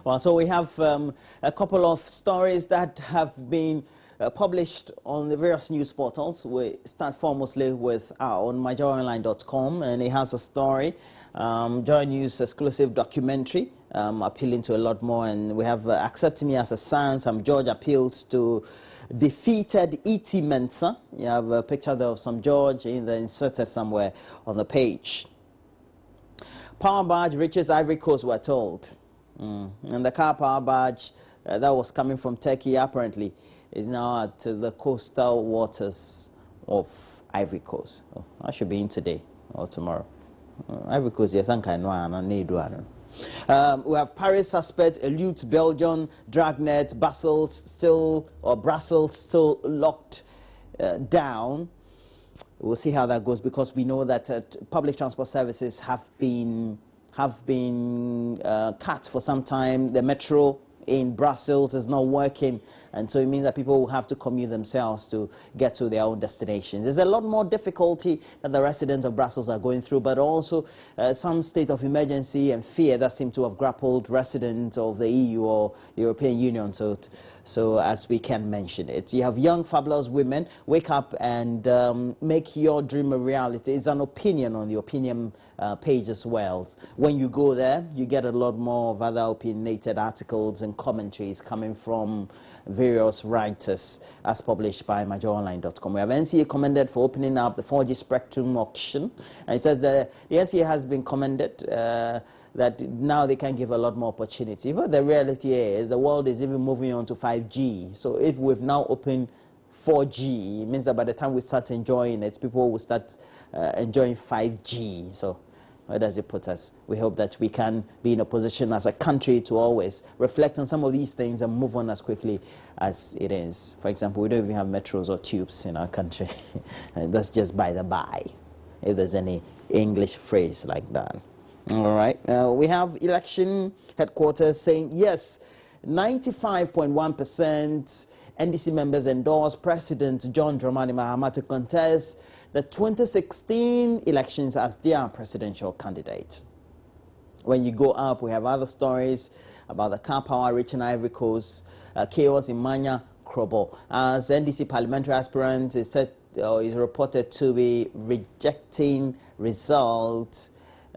Well, so we have a couple of stories that have been published on the various news portals. We start foremostly with our own myjoyonline.com, and it has a story, Joy News exclusive documentary, appealing to a lot more. And we have Accept Me as a Son. Some George appeals to defeated E.T. Mensah. You have a picture there of some George inserted somewhere on the page. Power barge reaches Ivory Coast, we're told. And the car power barge that was coming from Turkey apparently is now at the coastal waters of Ivory Coast. Oh, I should be in today or tomorrow. Ivory Coast, yes, I we have Paris suspect eludes Belgian dragnet. Brussels still locked down. We'll see how that goes, because we know that public transport services have been cut for some time. The metro in Brussels is not working, and so it means that people will have to commute themselves to get to their own destinations. There's a lot more difficulty that the residents of Brussels are going through, but also some state of emergency and fear that seem to have grappled residents of the EU or European Union. So as we can mention it, you have young fabulous women wake up and make your dream a reality. It's an opinion on the opinion page as well. When you go there, you get a lot more of other opinionated articles and commentaries coming from various writers, as published by myjoyonline.com. We have NCA commended for opening up the 4G spectrum auction, and it says the NCA has been commended that now they can give a lot more opportunity. But the reality is the world is even moving on to 5G. So if we've now opened 4G, it means that by the time we start enjoying it, people will start enjoying 5G. So where does it put us? We hope that we can be in a position as a country to always reflect on some of these things and move on as quickly as it is. For example, we don't even have metros or tubes in our country. That's just by the by, if there's any English phrase like that. All right. We have election headquarters saying yes, 95.1% NDC members endorse President John Dramani Mahama to contest the 2016 elections as their presidential candidate. When you go up, we have other stories about the car power reaching Ivory Coast, chaos in Manya Krobo, as NDC parliamentary aspirant is reported to be rejecting results.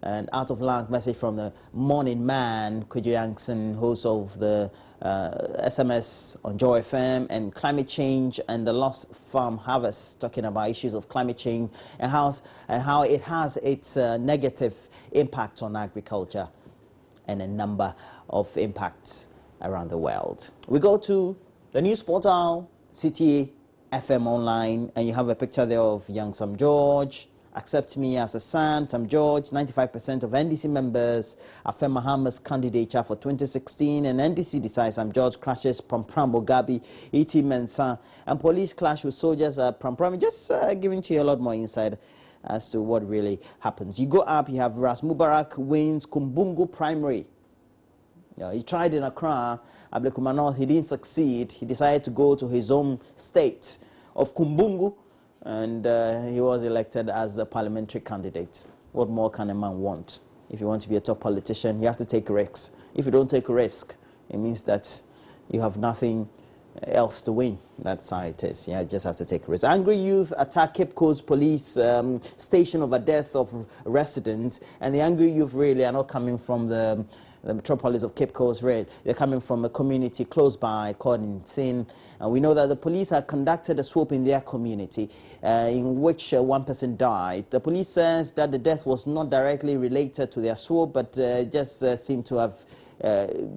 And out of line message from the morning man, Kujo Yankson, host of the SMS on Joy FM, and climate change and the lost farm harvest, talking about issues of climate change and how it has its negative impact on agriculture and a number of impacts around the world. We go to the news portal, CTA FM Online, and you have a picture there of young Sam George. Accept Me as a Son, Sam George. 95% of NDC members affirm Mahama's candidature for 2016, and NDC decides Sam George crashes Pram Bogabi, E.T. Mensah, and police clash with soldiers at Pram. Just giving to you a lot more insight as to what really happens. You go up, you have Ras Mubarak wins Kumbungu primary. He tried in Accra, Ablekuma North, he didn't succeed. He decided to go to his home state of Kumbungu, and he was elected as a parliamentary candidate. What more can a man want? If you want to be a top politician, you have to take risks. If you don't take a risk, it means that you have nothing else to win. That's how it is. You just have to take a risk. Angry youth attack Cape Coast police station over death of residents, and the angry youth really are not coming from the metropolis of Cape Coast. They're coming from a community close by called Nsin. And we know that the police had conducted a swoop in their community in which one person died. The police says that the death was not directly related to their swoop, but just seemed to have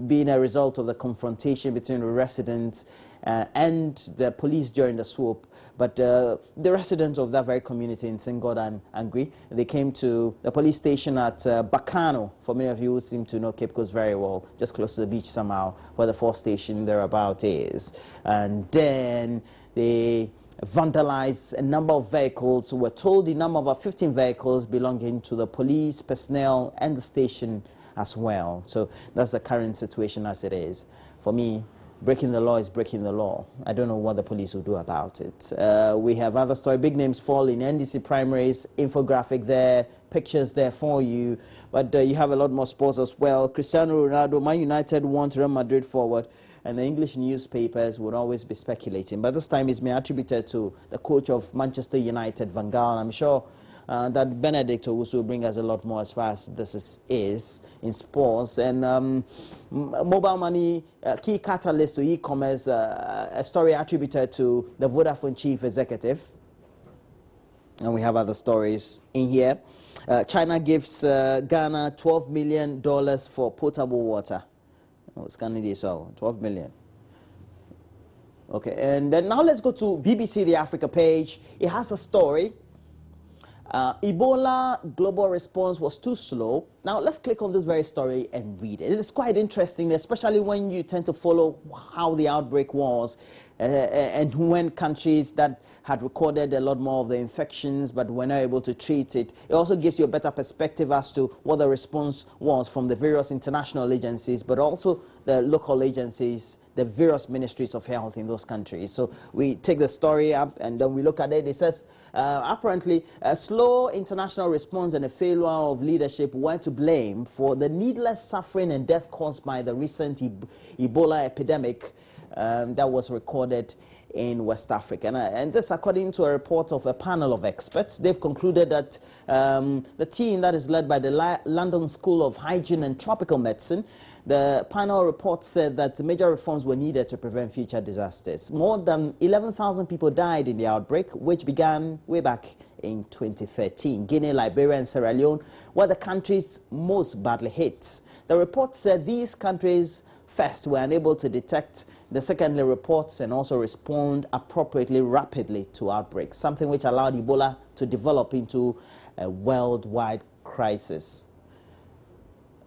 been a result of the confrontation between the residents and the police during the swoop. But the residents of that very community in Nsin got angry. They came to the police station at Bacano. For many of you who seem to know Cape Coast very well, just close to the beach somehow, where the force station thereabout is. And then they vandalized a number of vehicles. We're told the number of about 15 vehicles belonging to the police personnel and the station as well. So that's the current situation as it is. For me, breaking the law is breaking the law. I don't know what the police will do about it. We have other story. Big names fall in NDC primaries. Infographic there. Pictures there for you. But you have a lot more sports as well. Cristiano Ronaldo, Man United want Real Madrid forward. And the English newspapers would always be speculating. But this time it's been attributed to the coach of Manchester United, Van Gaal. I'm sure that Benedict Owusu will bring us a lot more as far as this is in sports. And mobile money, key catalyst to e-commerce, a story attributed to the Vodafone chief executive. And we have other stories in here. China gives Ghana $12 million for potable water. Oh, it's Ghana this, so 12 million. Okay, and then now let's go to BBC The Africa page. It has a story. Ebola global response was too slow. Now let's click on this very story and read it. It's quite interesting, especially when you tend to follow how the outbreak was and when countries that had recorded a lot more of the infections but were not able to treat it. It also gives you a better perspective as to what the response was from the various international agencies, but also the local agencies, the various ministries of health in those countries. So we take the story up and then we look at it. It says, apparently, a slow international response and a failure of leadership were to blame for the needless suffering and death caused by the recent Ebola epidemic that was recorded in West Africa. And this, according to a report of a panel of experts, they've concluded that the team that is led by the London School of Hygiene and Tropical Medicine, the panel report said that major reforms were needed to prevent future disasters. More than 11,000 people died in the outbreak, which began way back in 2013. Guinea, Liberia, and Sierra Leone were the countries most badly hit. The report said these countries first were unable to detect the secondary reports and also respond appropriately rapidly to outbreaks, something which allowed Ebola to develop into a worldwide crisis.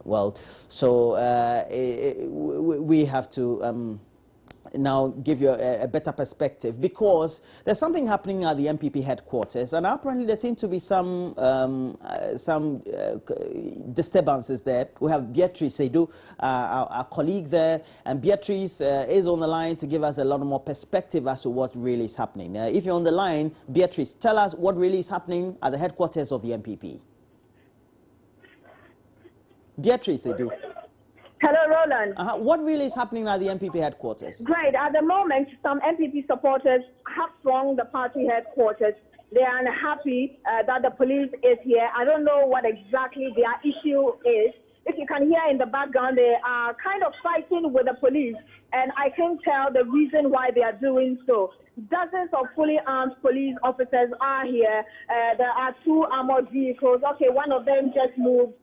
Well, so we have to now give you a better perspective, because there's something happening at the MPP headquarters, and apparently there seem to be some disturbances there. We have Beatrice Seydu, our colleague there, and Beatrice is on the line to give us a lot more perspective as to what really is happening. If you're on the line, Beatrice, tell us what really is happening at the headquarters of the MPP. Beatrice, I do. Hello, Roland. What really is happening at the MPP headquarters? Great. At the moment, some MPP supporters have thronged the party headquarters. They are unhappy that the police is here. I don't know what exactly their issue is. If you can hear in the background, they are kind of fighting with the police, and I can tell the reason why they are doing so. Dozens of fully armed police officers are here. There are 2 armored vehicles. Okay, one of them just moved.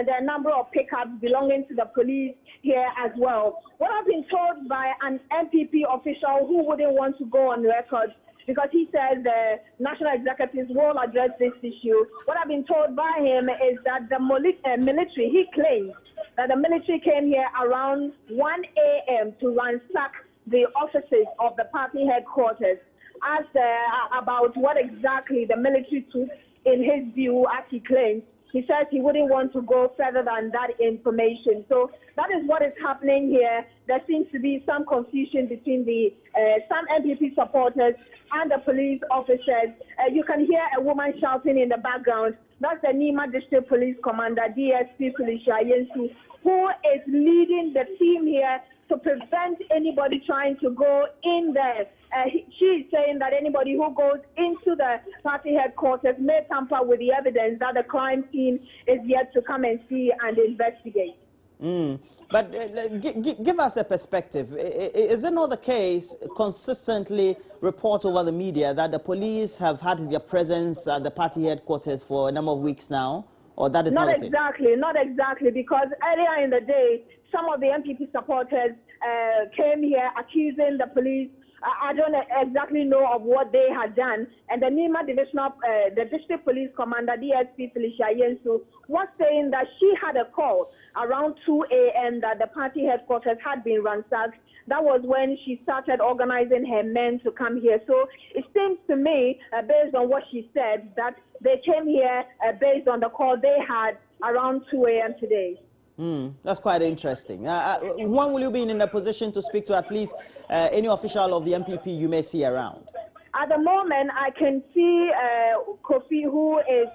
There are a number of pickups belonging to the police here as well. What I've been told by an MPP official who wouldn't want to go on record, because he says the national executives will address this issue. What I've been told by him is that the military, he claims that the military came here around 1 a.m. to ransack the offices of the party headquarters. Asked about what exactly the military took, in his view, as he claims, he says he wouldn't want to go further than that information. So that is what is happening here. There seems to be some confusion between the some MPP supporters and the police officers. You can hear a woman shouting in the background. That's the Nima District Police Commander, DSP Felicia Yensu, who is leading the team here to prevent anybody trying to go in there. She is saying that anybody who goes into the party headquarters may tamper with the evidence, that the crime team is yet to come and see and investigate. But give us a perspective. Is it not the case, consistently report over the media, that the police have had their presence at the party headquarters for a number of weeks now? Or that is not exactly, not exactly, because earlier in the day, some of the MPP supporters came here accusing the police. I don't exactly know of what they had done. And the Nima Divisional, the District Police Commander, DSP Felicia Yensu, was saying that she had a call around 2 a.m. that the party headquarters had been ransacked. That was when she started organizing her men to come here. So it seems to me, based on what she said, that they came here based on the call they had around 2 a.m. today. That's quite interesting. When will you be in a position to speak to at least any official of the MPP you may see around? At the moment, I can see Kofi, who is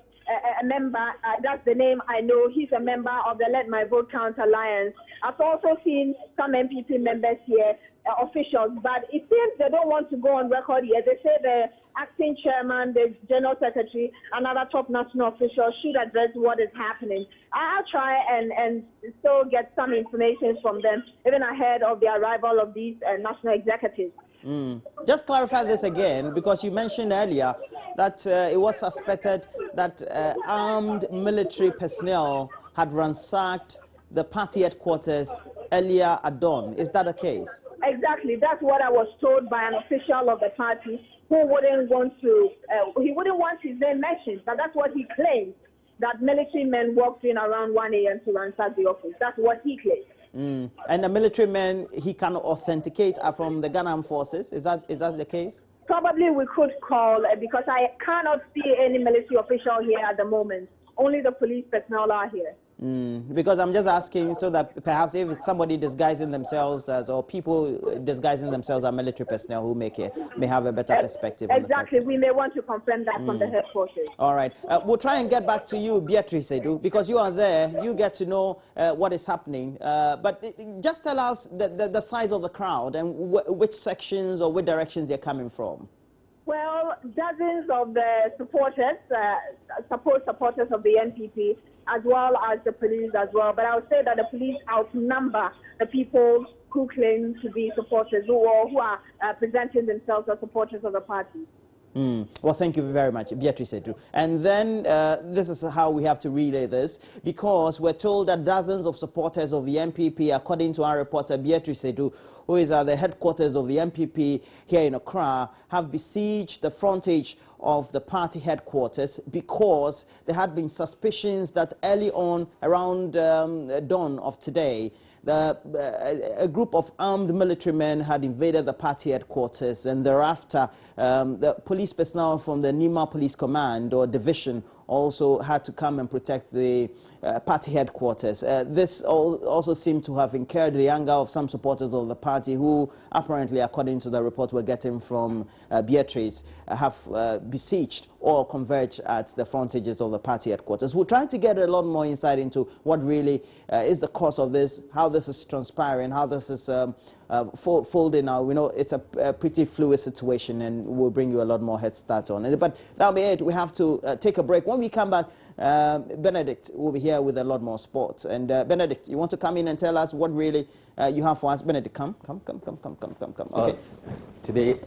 a member. That's the name I know. He's a member of the Let My Vote Count Alliance. I've also seen some MPP members here, officials, but it seems they don't want to go on record yet. They say the acting chairman, the general secretary, and other top national officials should address what is happening. I'll try and still get some information from them, even ahead of the arrival of these national executives. Just clarify this again, because you mentioned earlier that it was suspected that armed military personnel had ransacked the party headquarters earlier at dawn. Is that the case? Exactly. That's what I was told by an official of the party who wouldn't want to, he wouldn't want his name mentioned, but that's what he claimed, that military men walked in around 1 a.m. to ransack the office. That's what he claimed. And the military men he can authenticate are from the Ghana Armed Forces. Is that the case? Probably we could call, because I cannot see any military official here at the moment. Only the police personnel are here. Because I'm just asking so that perhaps if it's somebody disguising themselves as, or people disguising themselves as military personnel who may have a better perspective. Exactly. We may want to confirm that from the headquarters. All right. We'll try and get back to you, Beatrice Edu, because you are there. You get to know what is happening. But just tell us the size of the crowd and which sections or which directions they're coming from. Well, dozens of the supporters, supporters of the NPP, as well as the police as well. But I would say that the police outnumber the people who claim to be supporters who are presenting themselves as supporters of the party. Well, thank you very much, Beatrice Edu. And then this is how we have to relay this, because we're told that dozens of supporters of the MPP, according to our reporter Beatrice Edu, who is at the headquarters of the MPP here in Accra, have besieged the frontage of the party headquarters because there had been suspicions that early on, around dawn of today, a group of armed military men had invaded the party headquarters, and thereafter the police personnel from the Nima Police Command or Division also had to come and protect the party headquarters. This also seemed to have incurred the anger of some supporters of the party who, apparently, according to the report we're getting from Beatrice, have besieged or converged at the frontages of the party headquarters. We're trying to get a lot more insight into what really is the cause of this, how this is transpiring, how this is folding out. We know it's a pretty fluid situation, and we'll bring you a lot more head start on it. But that'll be it. We have to take a break. When we come back, Benedict will be here with a lot more sports. And Benedict, you want to come in and tell us what really you have for us? Benedict, come. Okay. Today.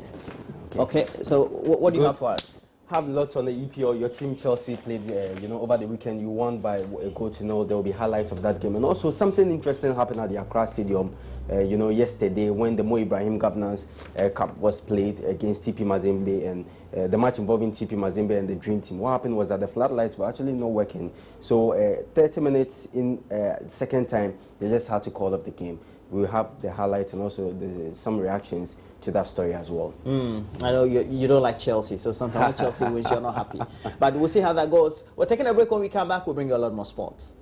Okay. So what do you have for us? Have lots on the EPL. Your team Chelsea played, over the weekend. You won by a goal to nil. There will be highlights of that game, and also something interesting happened at the Accra Stadium. Yesterday when the Mo Ibrahim Governance Cup was played against TP Mazembe, and the match involving TP Mazembe and the Dream Team. What happened was that the floodlights were actually not working. So 30 minutes in second time, they just had to call off the game. We'll have the highlights and also some reactions to that story as well. I know you don't like Chelsea, so sometimes when Chelsea wins, you're not happy. But we'll see how that goes. We're taking a break. When we come back, we'll bring you a lot more sports.